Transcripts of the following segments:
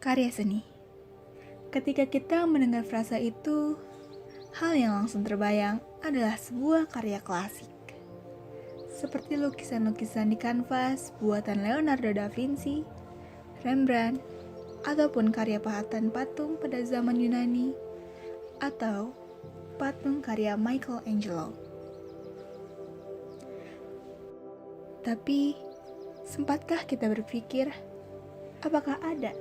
Karya seni. Ketika kita mendengar frasa itu, hal yang langsung terbayang adalah sebuah karya klasik. Seperti lukisan-lukisan di kanvas buatan Leonardo da Vinci, Rembrandt, ataupun karya pahatan patung pada zaman Yunani, atau patung karya Michelangelo. Tapi, sempatkah kita berpikir, apakah ada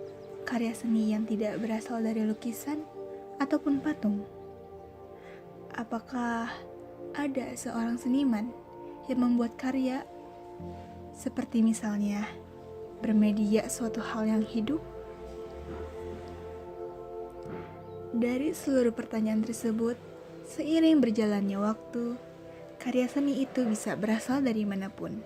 karya seni yang tidak berasal dari lukisan ataupun patung? Apakah ada seorang seniman yang membuat karya seperti misalnya bermedia suatu hal yang hidup? Dari seluruh pertanyaan tersebut, seiring berjalannya waktu, karya seni itu bisa berasal dari manapun.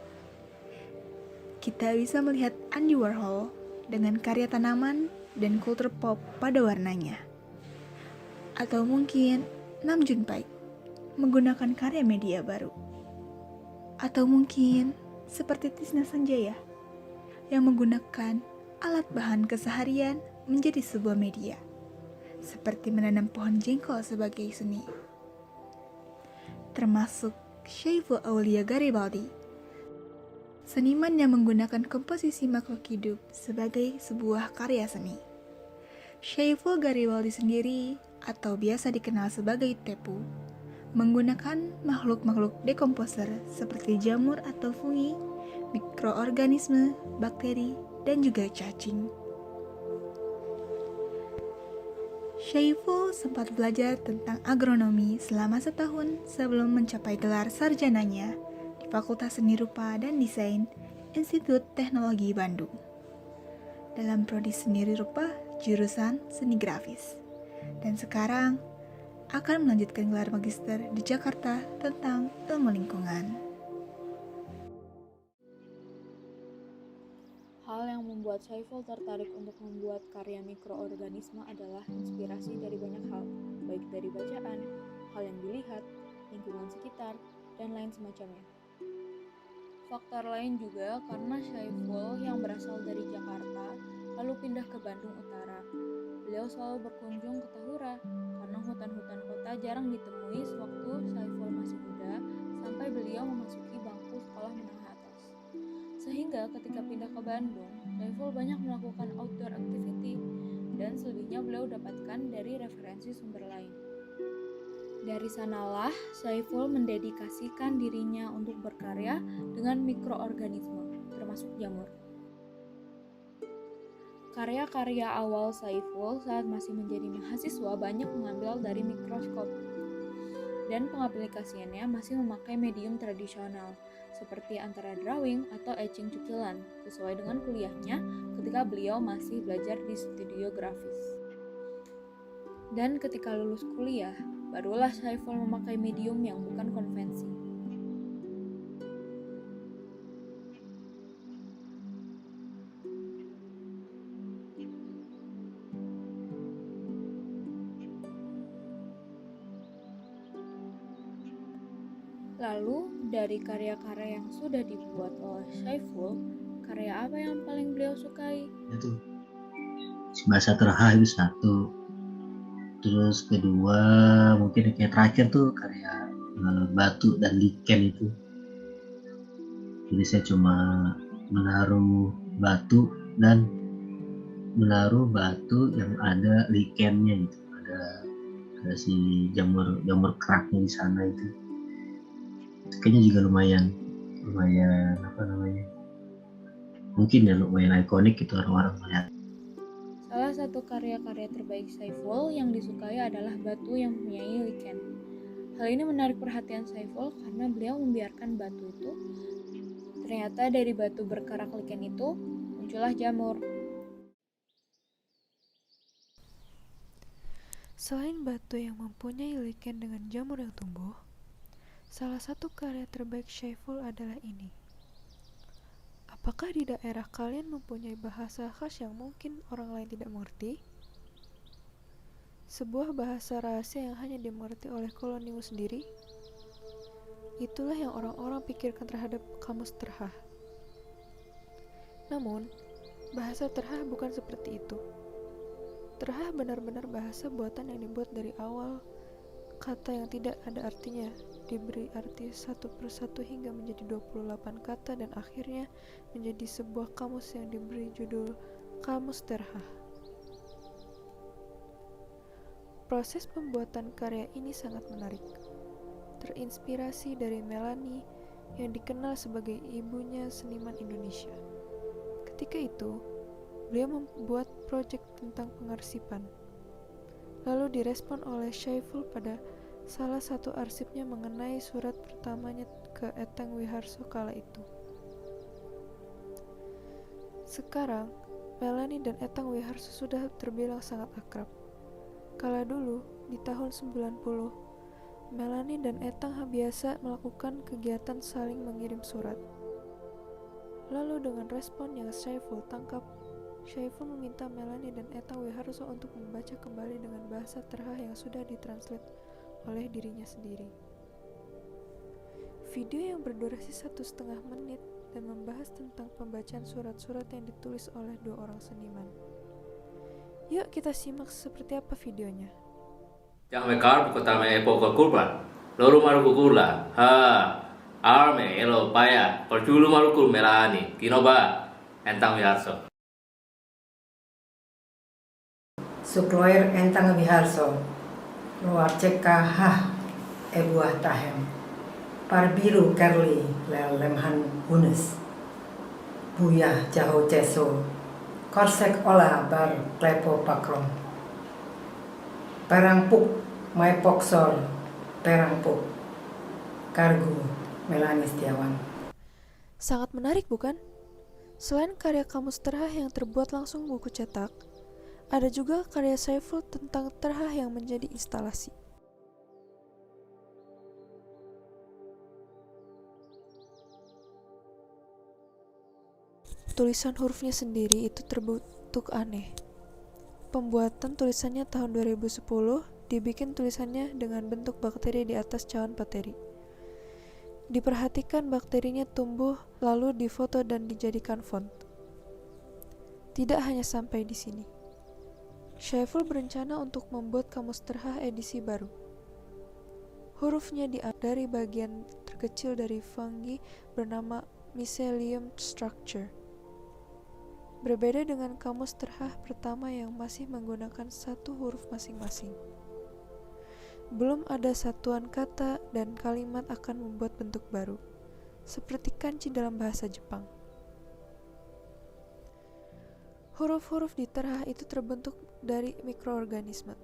Kita bisa melihat Andy Warhol dengan karya tanaman dan kultur pop pada warnanya. Atau mungkin Nam June Paik menggunakan karya media baru. Atau mungkin seperti Tisna Sanjaya yang menggunakan alat bahan keseharian menjadi sebuah media. Seperti menanam pohon jengkol sebagai seni. Termasuk Syaiful Aulia Garibaldi, seniman yang menggunakan komposisi makhluk hidup sebagai sebuah karya seni. Syaiful Garibaldi sendiri, atau biasa dikenal sebagai Tepu, menggunakan makhluk-makhluk dekomposer seperti jamur atau fungi, mikroorganisme, bakteri, dan juga cacing. Syaiful sempat belajar tentang agronomi selama setahun sebelum mencapai gelar sarjananya di Fakultas Seni Rupa dan Desain Institut Teknologi Bandung. Dalam prodi seni rupa jurusan seni grafis. Dan sekarang akan melanjutkan gelar magister di Jakarta tentang ilmu lingkungan. Hal yang membuat Syaiful tertarik untuk membuat karya mikroorganisme adalah inspirasi dari banyak hal, baik dari bacaan, hal yang dilihat, lingkungan sekitar, dan lain semacamnya. Faktor lain juga karena Syaiful yang berasal dari Jakarta lalu pindah ke Bandung Utara. Beliau selalu berkunjung ke Tahura karena hutan-hutan kota jarang ditemui sewaktu Syaiful masih muda sampai beliau memasuki bangku sekolah menengah atas. Sehingga ketika pindah ke Bandung, Syaiful banyak melakukan outdoor activity dan selebihnya beliau dapatkan dari referensi sumber lain. Dari sanalah Syaiful mendedikasikan dirinya untuk berkarya dengan mikroorganisme, termasuk jamur. Karya-karya awal Syaiful saat masih menjadi mahasiswa banyak mengambil dari mikroskop, dan pengaplikasiannya masih memakai medium tradisional, seperti antara drawing atau etching cukilan, sesuai dengan kuliahnya ketika beliau masih belajar di studio grafis. Dan ketika lulus kuliah, barulah Syaiful memakai medium yang bukan konvensi. Lalu, dari karya-karya yang sudah dibuat oleh Syaiful, karya apa yang paling beliau sukai? Itu bahasa terha itu satu. Terus kedua mungkin kayak terakhir tuh karya batu dan lichen itu. Jadi saya cuma menaruh batu yang ada lichennya gitu. Ada si jamur keraknya di sana itu. Kayaknya juga lumayan mungkin ya lumayan ikonik gitu orang-orang melihat. Salah satu karya-karya terbaik Syaiful yang disukai adalah batu yang mempunyai lichen. Hal ini menarik perhatian Syaiful karena beliau membiarkan batu itu. Ternyata dari batu berkarak lichen itu muncullah jamur. Selain batu yang mempunyai lichen dengan jamur yang tumbuh, salah satu karya terbaik Syaiful adalah ini. Apakah di daerah kalian mempunyai bahasa khas yang mungkin orang lain tidak mengerti? Sebuah bahasa rahasia yang hanya dimengerti oleh kolonimu sendiri? Itulah yang orang-orang pikirkan terhadap kamus terha. Namun, bahasa terha bukan seperti itu. terha benar-benar bahasa buatan yang dibuat dari awal kata yang tidak ada artinya, diberi arti satu persatu hingga menjadi 28 kata dan akhirnya menjadi sebuah kamus yang diberi judul Kamus Terha. Proses pembuatan karya ini sangat menarik. Terinspirasi dari Melanie yang dikenal sebagai ibunya seniman Indonesia. Ketika itu, beliau membuat proyek tentang pengarsipan. Lalu direspon oleh Syaiful pada salah satu arsipnya mengenai surat pertamanya ke Etang Wiharso kala itu. Sekarang, Melanie dan Etang Wiharso sudah terbilang sangat akrab. Kala dulu, di tahun 90, Melanie dan Etang biasa melakukan kegiatan saling mengirim surat. Lalu dengan respon yang Syaiful tangkap, Syaiful meminta Melanie dan Etang Wiharso untuk membaca kembali dengan bahasa terha yang sudah ditranslate oleh dirinya sendiri. Video yang berdurasi 1,5 menit dan membahas tentang pembacaan surat-surat yang ditulis oleh 2 orang seniman. Yuk kita simak seperti apa videonya. Yang mekar kota me pokok kurban, lalu maruku kurla, arme elo paya, perculu maruku Melani, kinoba, Etang Wiharso. Sukloir Etang Wiharso, luar ceka buah tahem, parbiru kerli lemhan hunes, buyah jaho ceso, korsek olah bar klepo pakrong, perang puk mai poksor, perang puk, kargo Melanie Setiawan. Sangat menarik bukan? Selain karya kamus terha yang terbuat langsung buku cetak, ada juga karya Syaiful tentang terha yang menjadi instalasi. Tulisan hurufnya sendiri itu terbentuk aneh. Pembuatan tulisannya tahun 2010, dibikin tulisannya dengan bentuk bakteri di atas cawan pateri. Diperhatikan bakterinya tumbuh, lalu difoto dan dijadikan font. Tidak hanya sampai di sini. Syaiful berencana untuk membuat kamus terha edisi baru. Hurufnya diambil dari bagian terkecil dari fungi bernama Mycelium structure. Berbeda dengan kamus terha pertama yang masih menggunakan satu huruf masing-masing. Belum ada satuan kata dan kalimat akan membuat bentuk baru, seperti kanji dalam bahasa Jepang. Huruf-huruf di terha itu terbentuk dari mikroorganisme.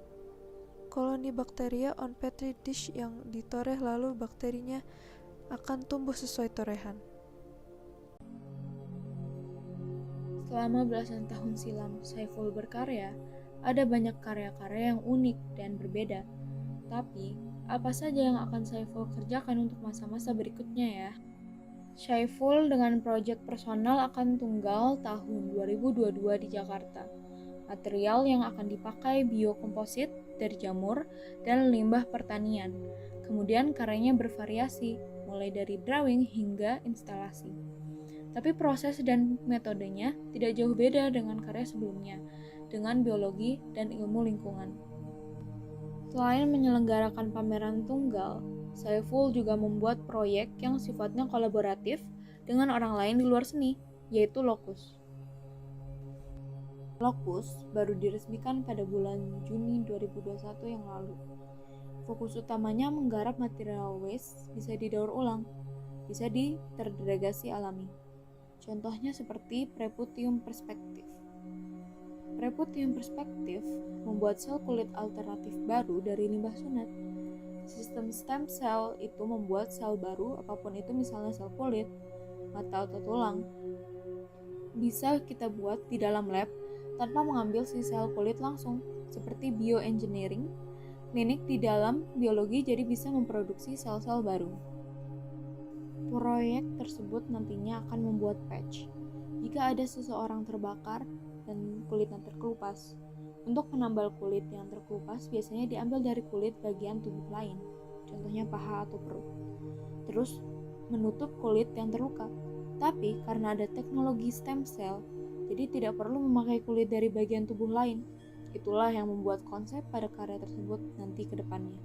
Koloni bakteria on petri dish yang ditoreh, lalu bakterinya akan tumbuh sesuai torehan. Selama belasan tahun silam Syaiful berkarya, ada banyak karya-karya yang unik dan berbeda. Tapi, apa saja yang akan Syaiful kerjakan untuk masa-masa berikutnya ya? Syaiful dengan proyek personal akan tunggal tahun 2022 di Jakarta. Material yang akan dipakai biokomposit dari jamur dan limbah pertanian. Kemudian karyanya bervariasi, mulai dari drawing hingga instalasi. Tapi proses dan metodenya tidak jauh beda dengan karya sebelumnya, dengan biologi dan ilmu lingkungan. Selain menyelenggarakan pameran tunggal, Syaiful juga membuat proyek yang sifatnya kolaboratif dengan orang lain di luar seni, yaitu Locus. Locus baru diresmikan pada bulan Juni 2021 yang lalu. Fokus utamanya menggarap material waste bisa didaur ulang, bisa diterdegradasi alami. Contohnya seperti Preputium perspektif. Preputium perspektif membuat sel kulit alternatif baru dari limbah sunat. Sistem stem cell itu membuat sel baru, apapun itu, misalnya sel kulit, mata atau tulang. Bisa kita buat di dalam lab tanpa mengambil si sel kulit langsung, seperti bioengineering. Klinik di dalam biologi jadi bisa memproduksi sel-sel baru. Proyek tersebut nantinya akan membuat patch. Jika ada seseorang terbakar dan kulitnya terkelupas, untuk menambal kulit yang terkelupas biasanya diambil dari kulit bagian tubuh lain, contohnya paha atau perut, terus menutup kulit yang terluka. Tapi karena ada teknologi stem cell, jadi tidak perlu memakai kulit dari bagian tubuh lain. Itulah yang membuat konsep pada karya tersebut nanti ke depannya.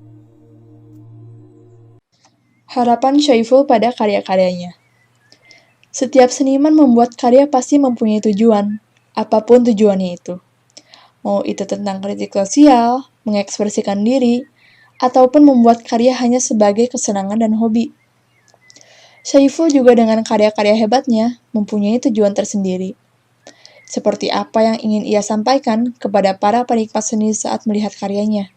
Harapan Syaiful pada karya-karyanya. Setiap seniman membuat karya pasti mempunyai tujuan, apapun tujuannya itu. Mau itu tentang kritik sosial, mengekspresikan diri, ataupun membuat karya hanya sebagai kesenangan dan hobi. Syaiful juga dengan karya-karya hebatnya mempunyai tujuan tersendiri. Seperti apa yang ingin ia sampaikan kepada para penikmat seni saat melihat karyanya.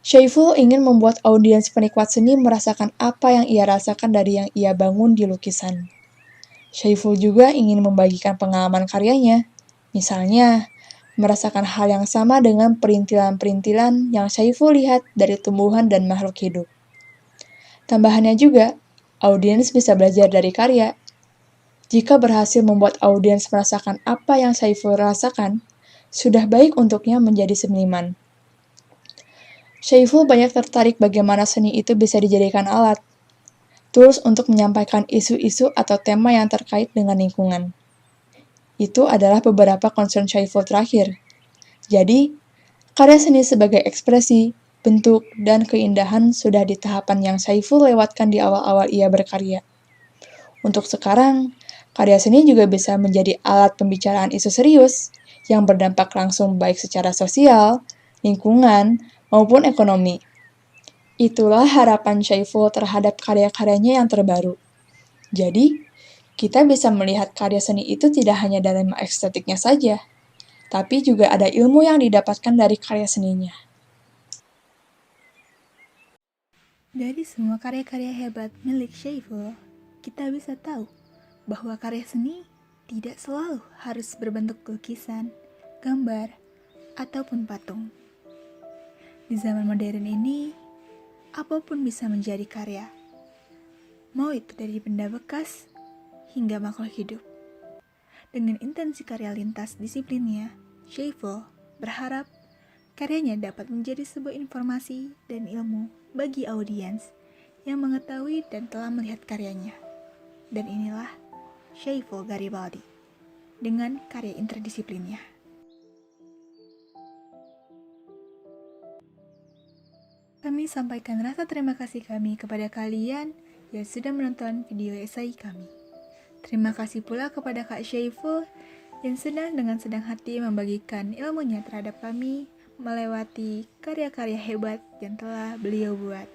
Syaiful ingin membuat audiens penikmat seni merasakan apa yang ia rasakan dari yang ia bangun di lukisan. Syaiful juga ingin membagikan pengalaman karyanya, misalnya merasakan hal yang sama dengan perintilan-perintilan yang Syaiful lihat dari tumbuhan dan makhluk hidup. Tambahannya juga, audiens bisa belajar dari karya. Jika berhasil membuat audiens merasakan apa yang Syaiful rasakan, sudah baik untuknya menjadi seniman. Syaiful banyak tertarik bagaimana seni itu bisa dijadikan alat, tools untuk menyampaikan isu-isu atau tema yang terkait dengan lingkungan. Itu adalah beberapa concern Syaiful terakhir. Jadi, karya seni sebagai ekspresi, bentuk, dan keindahan sudah di tahapan yang Syaiful lewatkan di awal-awal ia berkarya. Untuk sekarang, karya seni juga bisa menjadi alat pembicaraan isu serius yang berdampak langsung baik secara sosial, lingkungan, maupun ekonomi. Itulah harapan Syaiful terhadap karya-karyanya yang terbaru. Jadi, kita bisa melihat karya seni itu tidak hanya dalam estetiknya saja, tapi juga ada ilmu yang didapatkan dari karya seninya. Dari semua karya-karya hebat milik Syaiful, kita bisa tahu bahwa karya seni tidak selalu harus berbentuk lukisan, gambar, ataupun patung. Di zaman modern ini, apapun bisa menjadi karya. Mau itu dari benda bekas hingga makhluk hidup. Dengan intensi karya lintas disiplinnya, Syaiful berharap karyanya dapat menjadi sebuah informasi dan ilmu bagi audiens yang mengetahui dan telah melihat karyanya. Dan inilah Syaiful Garibaldi dengan karya interdisiplinnya. Kami sampaikan rasa terima kasih kami kepada kalian yang sudah menonton video esai kami. Terima kasih pula kepada Kak Syaiful yang sedang dengan senang hati membagikan ilmunya terhadap kami melewati karya-karya hebat yang telah beliau buat.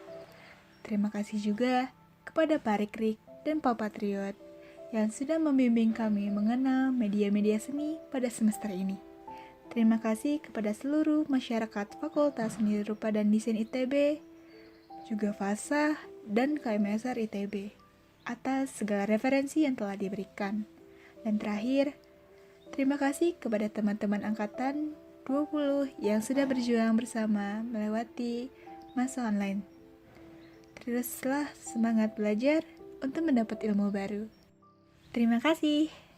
Terima kasih juga kepada Pak Rikrik dan Pak Patriot yang sudah membimbing kami mengenal media-media seni pada semester ini. Terima kasih kepada seluruh masyarakat Fakultas Seni Rupa dan Desain ITB, juga FASA dan KMSR ITB, atas segala referensi yang telah diberikan. Dan terakhir, terima kasih kepada teman-teman Angkatan 20 yang sudah berjuang bersama melewati masa online. Teruslah semangat belajar untuk mendapat ilmu baru. Terima kasih.